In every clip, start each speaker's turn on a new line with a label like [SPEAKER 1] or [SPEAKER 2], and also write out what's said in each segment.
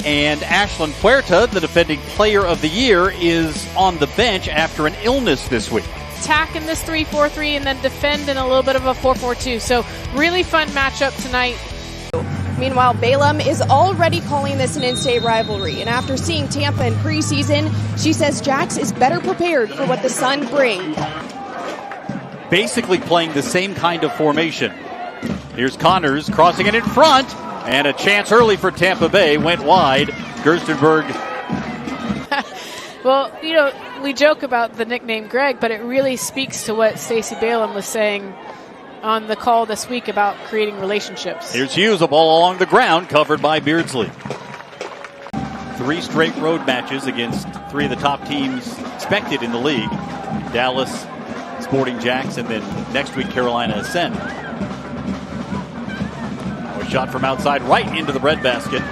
[SPEAKER 1] And Ashlyn Puerta, the defending player of the year, is on the bench after an illness this week.
[SPEAKER 2] Attack in this 3-4-3 and then defend in a little bit of a 4-4-2. So really fun matchup tonight.
[SPEAKER 3] Meanwhile, Balaam is already calling this an in-state rivalry. And after seeing Tampa in preseason, she says JAX is better prepared for what the Sun bring.
[SPEAKER 1] Basically playing the same kind of formation. Here's Connors crossing it in front. And a chance early for Tampa Bay. Went wide. Gerstenberg.
[SPEAKER 2] Well, you know, we joke about the nickname Greg, but it really speaks to what Stacey Balaam was saying on the call this week about creating relationships.
[SPEAKER 1] Here's Hughes, a ball along the ground, covered by Beardsley. 3 straight road matches against 3 of the top teams expected in the league. Dallas, Sporting JAX, and then next week Carolina Ascend. A shot from outside right into the breadbasket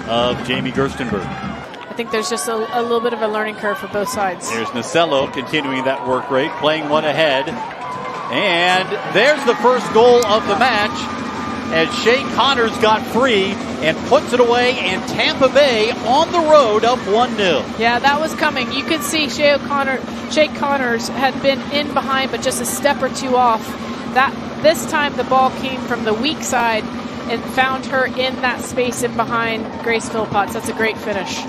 [SPEAKER 1] of Jamie Gerstenberg.
[SPEAKER 2] I think there's just a little bit of a learning curve for both sides.
[SPEAKER 1] There's Nasello continuing that work rate, playing one ahead. And there's the first goal of the match as Shea Connors got free and puts it away, and Tampa Bay on the road up 1-0.
[SPEAKER 2] Yeah, that was coming. You could see Shea Connors had been in behind, but just a step or two off. This time the ball came from the weak side and found her in that space in behind Grace Phillpotts. That's a great finish.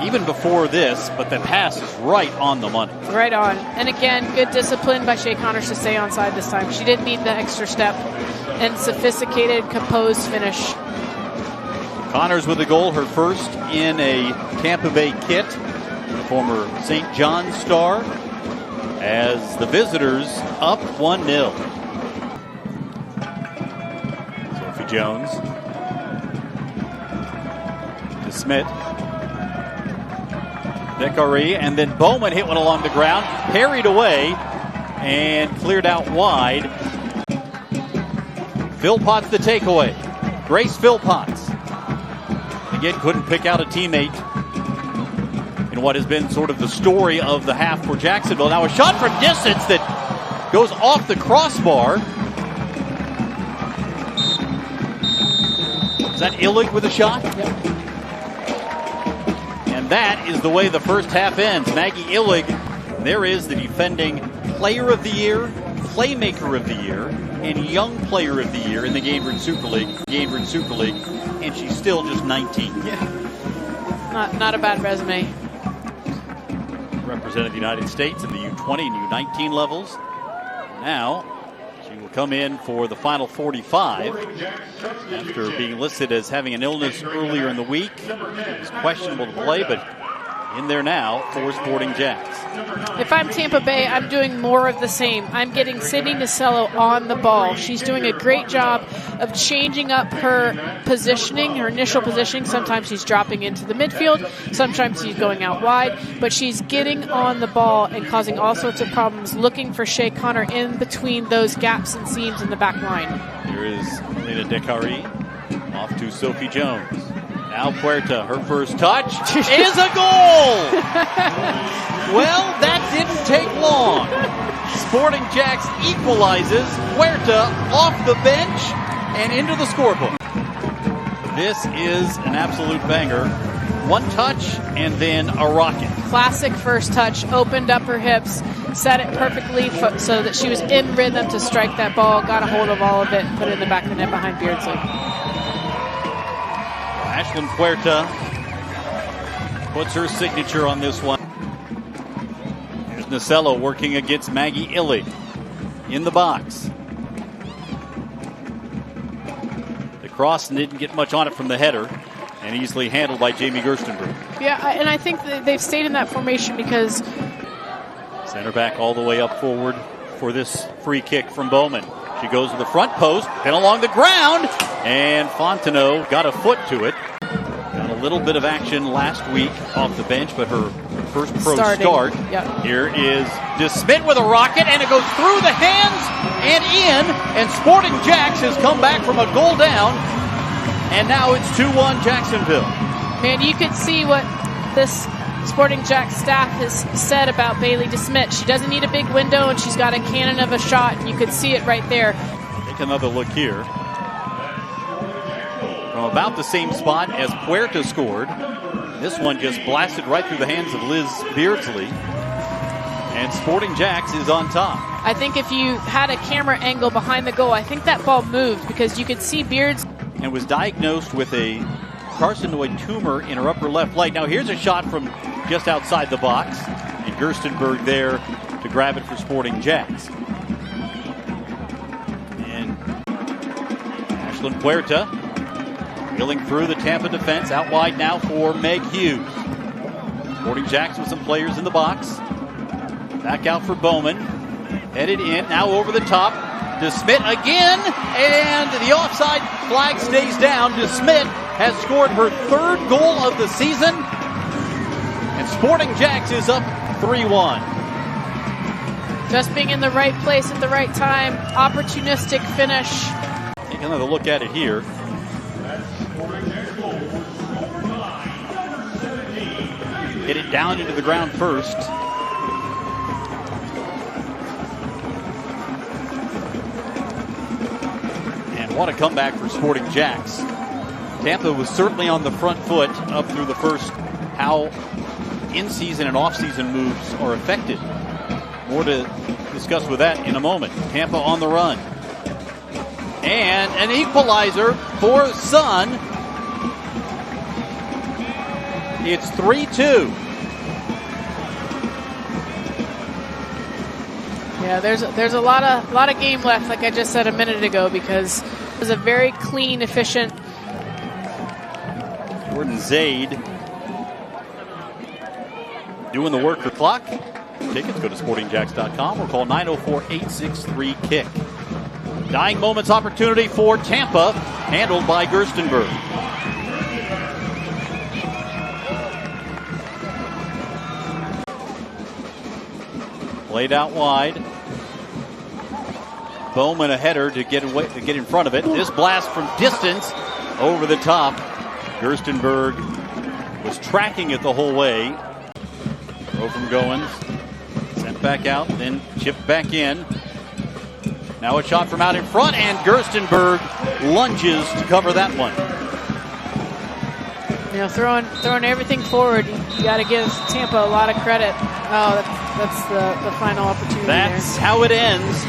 [SPEAKER 1] Even before this, but the pass is right on the money.
[SPEAKER 2] Right on. And again, good discipline by Shea Connors to stay onside this time. She didn't need the extra step. And sophisticated, composed finish.
[SPEAKER 1] Connors with a goal, her first in a Tampa Bay kit. The former St. John's star. As the visitors up 1-0. Sophie Jones. DeSmit. Decarie, and then Boman hit one along the ground, parried away, and cleared out wide. Phillpotts the takeaway. Grace Phillpotts. Again, couldn't pick out a teammate in what has been sort of the story of the half for Jacksonville. Now a shot from distance that goes off the crossbar. Is that Illig with a shot?
[SPEAKER 2] Yep.
[SPEAKER 1] That is the way the first half ends. Maggie Illig, there is the defending Player of the Year, Playmaker of the Year, and Young Player of the Year in the Gainbridge Super League, and she's still just 19.
[SPEAKER 2] Yeah. Not a bad resume.
[SPEAKER 1] Represented the United States in the U20 and U19 levels. Now, she will come in for the final 45 after being listed as having an illness earlier in the week. It's questionable to play, but in there now for Sporting JAX.
[SPEAKER 2] If I'm Tampa Bay, I'm doing more of the same. I'm getting Sydny Nasello on the ball. She's doing a great job of changing up her positioning, her initial positioning. Sometimes she's dropping into the midfield. Sometimes she's going out wide. But she's getting on the ball and causing all sorts of problems, looking for Shea Connor in between those gaps and seams in the back line.
[SPEAKER 1] Here is Lena Decarie off to Sophie Jones. Now Puerta, her first touch is a goal! Well, that didn't take long. Sporting JAX equalizes. Puerta off the bench and into the scorebook. This is an absolute banger. One touch and then a rocket.
[SPEAKER 2] Classic first touch, opened up her hips, set it perfectly so that she was in rhythm to strike that ball, got a hold of all of it, and put it in the back of the net behind Beardsley.
[SPEAKER 1] Ashlyn Puerta puts her signature on this one. Here's Nasello working against Maggie Illig in the box. The cross didn't get much on it from the header and easily handled by Jamie Gerstenberg.
[SPEAKER 2] Yeah, and I think that they've stayed in that formation because
[SPEAKER 1] center back all the way up forward for this free kick from Boman. She goes to the front post, then along the ground, and Fontenot got a foot to it. Got a little bit of action last week off the bench, but her first pro start.
[SPEAKER 2] Yep.
[SPEAKER 1] Here is DeSmit with a rocket, and it goes through the hands and in, and Sporting JAX has come back from a goal down, and now it's 2-1 Jacksonville.
[SPEAKER 2] Man, you can see what this Sporting JAX staff has said about Baylee DeSmit. She doesn't need a big window, and she's got a cannon of a shot, and you can see it right there.
[SPEAKER 1] Take another look here. from about the same spot as Puerta scored. This one just blasted right through the hands of Liz Beardsley. And Sporting JAX is on top.
[SPEAKER 2] I think if you had a camera angle behind the goal, I think that ball moved because you could see Beards.
[SPEAKER 1] And was diagnosed with a carcinoid tumor in her upper left leg. Now here's a shot from just outside the box. And Gerstenberg there to grab it for Sporting JAX. And Ashlyn Puerta wheeling through the Tampa defense. Out wide now for Meg Hughes. Sporting JAX with some players in the box. Back out for Boman. Headed in, now over the top. DeSmit again, and the offside flag stays down. DeSmit has scored her third goal of the season. And Sporting JAX is up 3-1.
[SPEAKER 2] Just being in the right place at the right time. Opportunistic finish.
[SPEAKER 1] Take another look at it here. Hit it down into the ground first. What a comeback for Sporting JAX. Tampa was certainly on the front foot up through the first. How in-season and off-season moves are affected. More to discuss with that in a moment. Tampa on the run. And an equalizer for Sun. It's 3-2.
[SPEAKER 2] Yeah, there's a lot of game left, like I just said a minute ago, because it was a very clean, efficient.
[SPEAKER 1] Jordan Zade doing the work for clock. Tickets, go to sportingjax.com or call 904-863-KICK. Dying moments opportunity for Tampa, handled by Gerstenberg. Played out wide. Boman a header to get in front of it. This blast from distance over the top. Gerstenberg was tracking it the whole way. Throw from Goins. Sent back out, then chipped back in. Now a shot from out in front, and Gerstenberg lunges to cover that one.
[SPEAKER 2] You know, throwing everything forward. You got to give Tampa a lot of credit. Oh, that's the final opportunity.
[SPEAKER 1] That's
[SPEAKER 2] there.
[SPEAKER 1] how it ends.